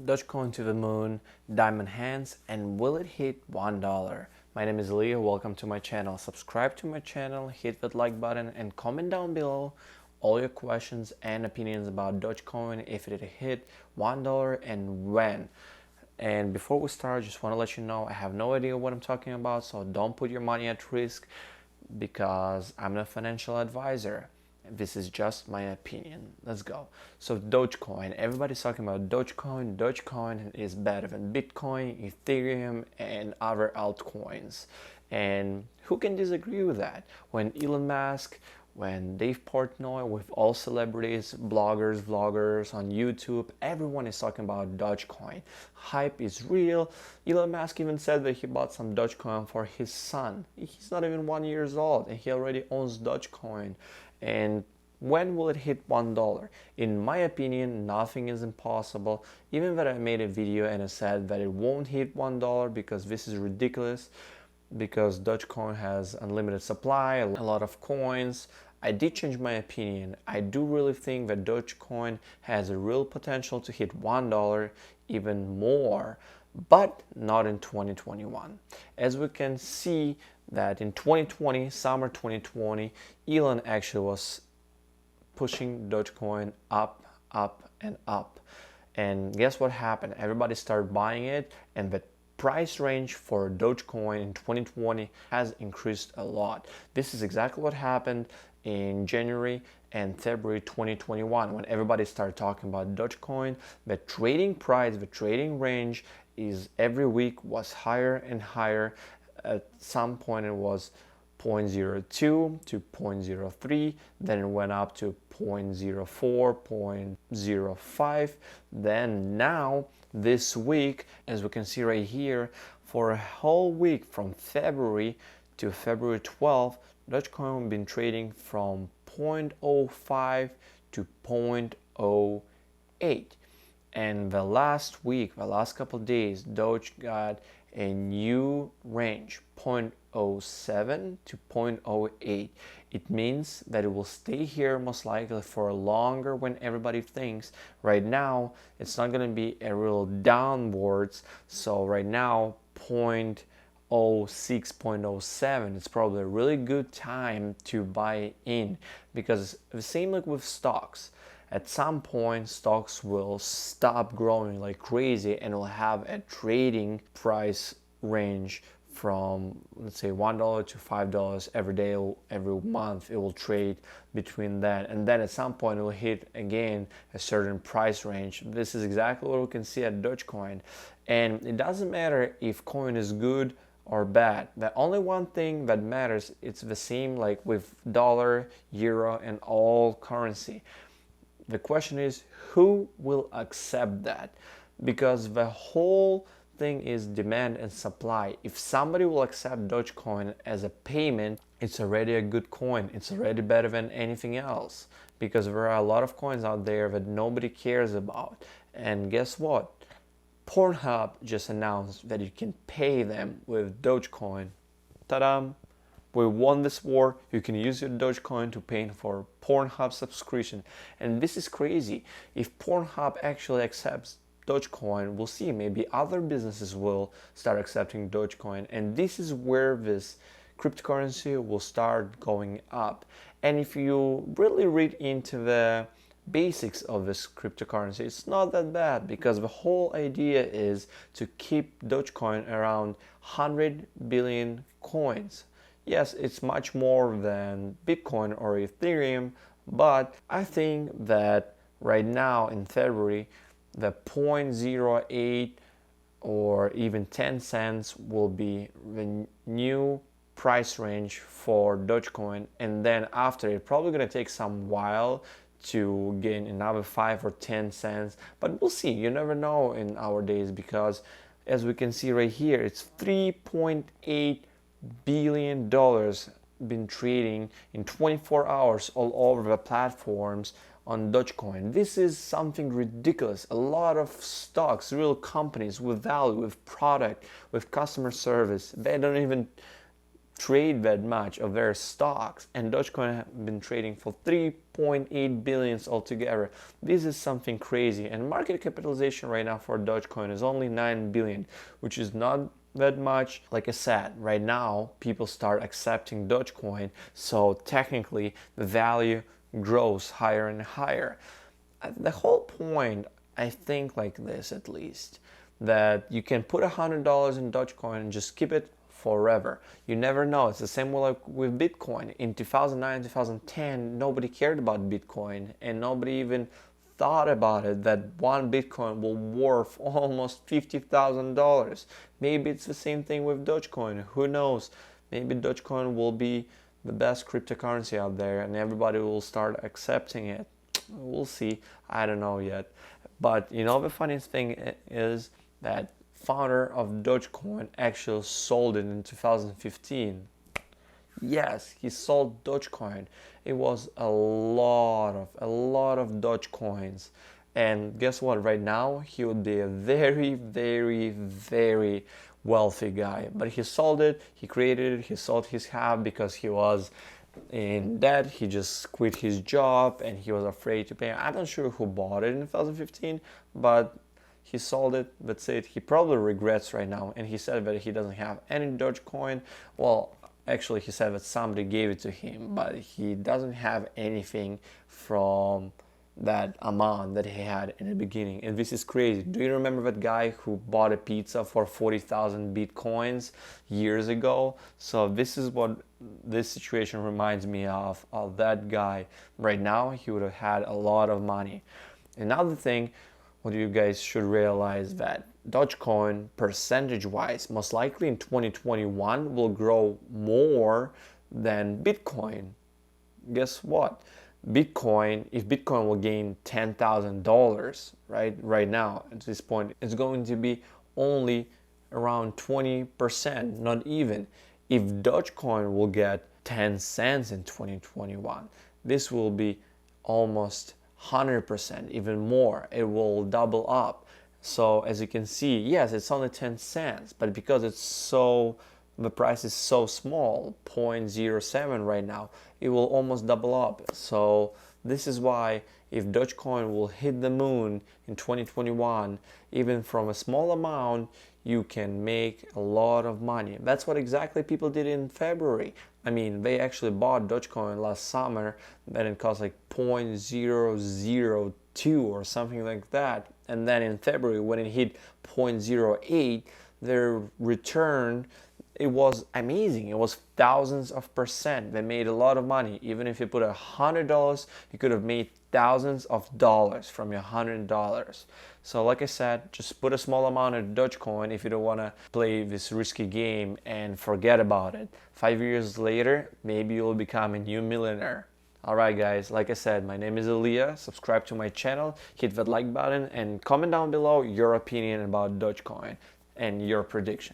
Dogecoin to the moon, diamond hands, and will it hit $1? My name is Leo, welcome to my channel. Subscribe to my channel, hit that like button, and comment down below all your questions and opinions about Dogecoin, if it hit $1 and when. And before we start, just want to let you know I have no idea what I'm talking about, so don't put your money at risk because I'm not a financial advisor. This is just my opinion. Let's go. So Dogecoin, everybody's talking about Dogecoin. Dogecoin is better than Bitcoin, Ethereum, and other altcoins. And who can disagree with that? When Elon Musk, when Dave Portnoy, with all celebrities, bloggers, vloggers on YouTube, everyone is talking about Dogecoin. Hype is real. Elon Musk even said that he bought some Dogecoin for his son. He's not even 1 year old and he already owns Dogecoin. And when will it hit $1? In my opinion, nothing is impossible. Even that I made a video and I said that it won't hit $1 because this is ridiculous, because Dogecoin has unlimited supply, a lot of coins. I did change my opinion. I do really think that Dogecoin has a real potential to hit $1, even more, but not in 2021. As we can see that in 2020, summer 2020, Elon actually was pushing Dogecoin up, up, and up. And guess what happened? Everybody started buying it, and the price range for Dogecoin in 2020 has increased a lot. This is exactly what happened in January and February 2021 when everybody started talking about Dogecoin. The trading price, the trading range is every week was higher and higher. At some point it was 0.02 to 0.03, then it went up to 0.04, 0.05, then now this week, as we can see right here, for a whole week from February to February 12th, Dogecoin has been trading from 0.05 to 0.08. And the last week, the last couple of days, Doge got a new range, 0.07 to 0.08. It means that it will stay here most likely for longer when everybody thinks. Right now, it's not going to be a real downwards. So right now, 0.06, 0.07, it's probably a really good time to buy in, because the same like with stocks. At some point, stocks will stop growing like crazy and will have a trading price range from, let's say, $1 to $5 every day, every month. It will trade between that, and then at some point it will hit again a certain price range. This is exactly what we can see at Dogecoin, and it doesn't matter if coin is good or bad. The only one thing that matters, it's the same like with dollar, euro, and all currency. The question is, who will accept that? Because the whole thing is demand and supply. If somebody will accept Dogecoin as a payment, it's already a good coin. It's already better than anything else, because there are a lot of coins out there that nobody cares about. And guess what? Pornhub just announced that you can pay them with Dogecoin. Ta-da! We won this war. You can use your Dogecoin to pay for Pornhub subscription. And this is crazy. If Pornhub actually accepts Dogecoin, we'll see. Maybe other businesses will start accepting Dogecoin. And this is where this cryptocurrency will start going up. And if you really read into the basics of this cryptocurrency, it's not that bad, because the whole idea is to keep Dogecoin around 100 billion coins. Yes, it's much more than Bitcoin or Ethereum, but I think that right now in February, the 0.08 or even 10 cents will be the new price range for Dogecoin, and then after it probably going to take some while to gain another 5 or 10 cents, but we'll see. You never know in our days, because as we can see right here, it's $3.8 billion been trading in 24 hours all over the platforms on Dogecoin. This is something ridiculous. A lot of stocks, real companies with value, with product, with customer service, they don't even trade that much of their stocks, and Dogecoin have been trading for 3.8 billions altogether. This is something crazy, and market capitalization right now for Dogecoin is only 9 billion, which is not that much. Like I said, right now people start accepting Dogecoin, so technically the value grows higher and higher. The whole point, I think like this at least, that you can put $100 in Dogecoin and just keep it forever. You never know. It's the same like with Bitcoin. In 2009, 2010, nobody cared about Bitcoin, and nobody even thought about it that one Bitcoin will worth almost $50,000. Maybe it's the same thing with Dogecoin. Who knows? Maybe Dogecoin will be the best cryptocurrency out there and everybody will start accepting it. We'll see. I don't know yet. But you know, the funniest thing is that founder of Dogecoin actually sold it in 2015. Yes, he sold Dogecoin. It was a lot of Dogecoins. And guess what? Right now he would be a very wealthy guy. But he sold it, he created it, he sold his half because he was in debt. He just quit his job and he was afraid to pay. I'm not sure who bought it in 2015, but he sold it. That's it. He probably regrets right now, and he said that he doesn't have any Dogecoin. Well, actually he said that somebody gave it to him, but he doesn't have anything from that amount that he had in the beginning. And this is crazy. Do you remember that guy who bought a pizza for 40,000 Bitcoins years ago? So this is what this situation reminds me of that guy. Right now he would have had a lot of money. Another thing, what you guys should realize, that Dogecoin percentage-wise, most likely in 2021 will grow more than Bitcoin. Guess what? If Bitcoin will gain $10,000, right now at this point, it's going to be only around 20%, not even. If Dogecoin will get 10 cents in 2021, this will be almost 100%, even more. It will double up. So as you can see, yes, it's only 10 cents, but because the price is so small, 0.07 right now, it will almost double up. So this is why if Dogecoin will hit the moon in 2021, even from a small amount, you can make a lot of money. That's what exactly people did in February. I mean, they actually bought Dogecoin last summer, then it cost like 0.002 or something like that. And then in February, when it hit 0.08, their return, it was amazing. It was thousands of percent. They made a lot of money. Even if you put $100, you could have made thousands of dollars from your $100. So like I said, just put a small amount of Dogecoin if you don't want to play this risky game and forget about it. 5 years later, maybe you'll become a new millionaire. Alright guys, like I said, my name is Ilya. Subscribe to my channel, hit that like button, and comment down below your opinion about Dogecoin and your prediction.